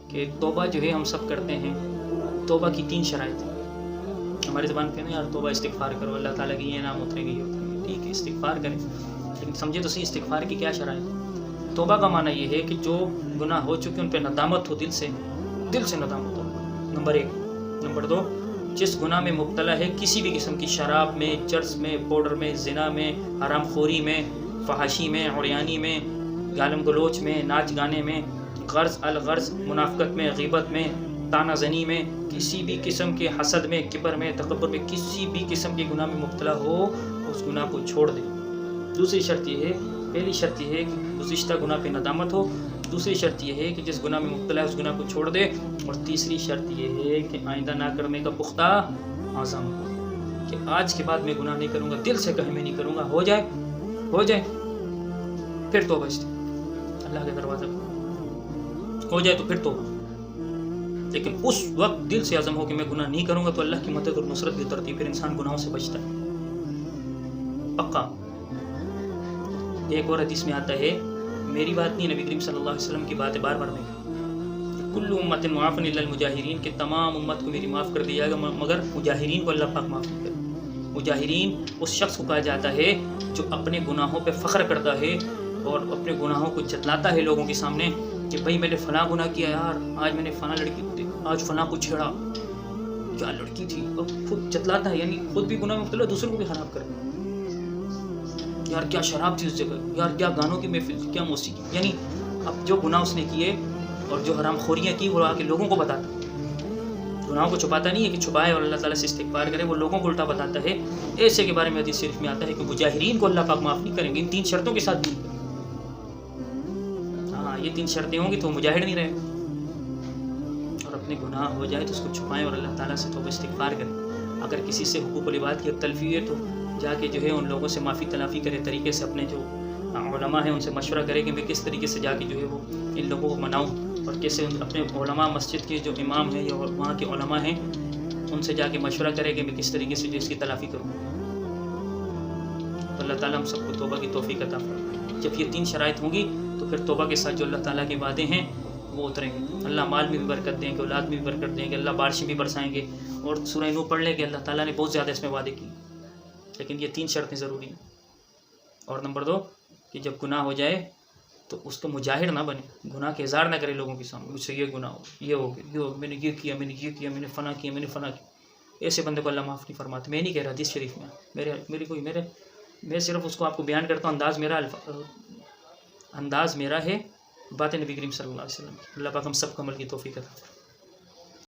کہ توبہ جو ہے ہم سب کرتے ہیں. توبہ کی 3 شرائط ہیں. ہماری زبان پہ نا یار توبہ استغفار کرو، اللہ تعالیٰ کی یہ نام اترے گی. ٹھیک ہے استغفار کریں، لیکن سمجھے تو صحیح استغفار کی کیا شرائط ہے. توبہ کا معنی یہ ہے کہ جو گناہ ہو چکے ان پہ ندامت ہو، دل سے ندامت ہو. نمبر 1. نمبر 2، جس گناہ میں مبتلا ہے، کسی بھی قسم کی شراب میں، چرس میں، پاؤڈر میں، زنا میں، حرام خوری میں، فحاشی میں، عریانی میں، گالم گلوچ میں، ناچ گانے میں، غرض الغرض، منافقت میں، غیبت میں، تانہ زنی میں، کسی بھی قسم کے حسد میں، کبر میں، تکبر میں، کسی بھی قسم کے گناہ میں مبتلا ہو، اس گناہ کو چھوڑ دے. دوسری شرط یہ ہے، پہلی شرط یہ ہے کہ گزشتہ گناہ پہ ندامت ہو. دوسری شرط یہ ہے کہ جس گناہ میں مبتلا ہے اس گناہ کو چھوڑ دے. اور تیسری شرط یہ ہے کہ آئندہ نہ کرنے کا پختہ عزم ہو، کہ آج کے بعد میں گناہ نہیں کروں گا، دل سے کہیں میں نہیں کروں گا. ہو جائے پھر توبہ اللہ کے دروازے ہو جائے تو پھر توبہ. لیکن اس وقت دل سے عزم ہو کہ میں گناہ نہیں کروں گا تو اللہ کی مدد اور نصرت بھی اترتی، پھر انسان گناہوں سے بچتا ہے پکا. ایک اور حدیث میں آتا ہے، میری بات نہیں، نبی کریم صلی اللہ علیہ وسلم کی بات ہے، بار بار میں کل امت معاف الا المجاہرین، کہ تمام امت کو میری معاف کر دیا جائے گا مگر مجاہرین کو اللہ پاک معاف نہیں کرے. مجاہرین اس شخص کو کہا جاتا ہے جو اپنے گناہوں پہ فخر کرتا ہے اور اپنے گناہوں کو جتلاتا ہے لوگوں کے سامنے کہ بھائی میں نے فلاں گناہ کیا یار، آج میں نے فلاں لڑکی کو دیکھا، آج فلاں کو چھیڑا، کیا لڑکی تھی. اور خود جتلاتا ہے، یعنی خود بھی گناہ میں مبتلا، دوسروں کو بھی خراب کرتا ہے. یار کیا شراب تھی اس جگہ، یار کیا گانوں کی محفل تھی، کیا موسیقی. یعنی اب جو گناہ اس نے کیے اور جو حرام خوریاں کی وہ آ کے لوگوں کو بتاتا. گناہوں کو چھپاتا نہیں ہے کہ چھپائے اور اللہ تعالیٰ سے استغفار کرے، وہ لوگوں کو الٹا بتاتا ہے. ایسے کے بارے میں حدیث شریف میں آتا ہے کہ مجاہرین کو اللہ پاک معاف نہیں کریں گے، ان 3 شرطوں کے ساتھ نہیں. ہاں یہ 3 شرطیں ہوں گی تو مجاہد نہیں رہے. اور اپنے گناہ ہو جائے تو اس کو چھپائیں اور اللہ تعالیٰ سے توبہ استغفار کریں. اگر کسی سے حقوق العباد کی تلفی ہے تو جا کے جو ہے ان لوگوں سے معافی تلافی کرے، طریقے سے اپنے جو علماء ہیں ان سے مشورہ کرے کہ میں کس طریقے سے جا کے جو ہے وہ ان لوگوں کو مناؤں، اور کیسے اپنے علماء، مسجد کے جو امام ہیں یا وہاں کے علماء ہیں ان سے جا کے مشورہ کرے کہ میں کس طریقے سے جو اس کی تلافی کروں. تو اللہ تعالیٰ ہم سب کو توبہ کی توفیق عطا فرمائے. جب یہ 3 شرائط ہوں گی تو پھر توبہ کے ساتھ جو اللہ تعالیٰ کے وعدے ہیں وہ اتریں گے. اللہ مال میں بھی برکت دیں گے، اولاد میں بھی برکت دیں گے، اللہ بارشیں بھی برسائیں گے. اور سورہ نوح پڑھ لیں کہ اللہ تعالیٰ نے بہت زیادہ اس میں وعدے کیے، لیکن یہ 3 شرطیں ضروری ہیں. اور نمبر 2 کہ جب گناہ ہو جائے تو اس کا مجاہر نہ بنے، گناہ کے اظہار نہ کرے لوگوں کے سامنے، مجھ سے یہ گناہ ہو، یہ ہو گیا، یہ میں نے یہ کیا، میں نے یہ کیا، میں نے فلاں کیا، میں نے فلاں کیا. ایسے بندے کو اللہ معاف نہیں فرماتے. میں نہیں کہہ رہا، حدیث شریف میں میں صرف اس کو آپ کو بیان کرتا ہوں. انداز میرا ہے، بات نبی کریم صلی اللہ علیہ وسلم. اللہ پاک ہم سب کو عمل کی توفیق عطا فرمائے.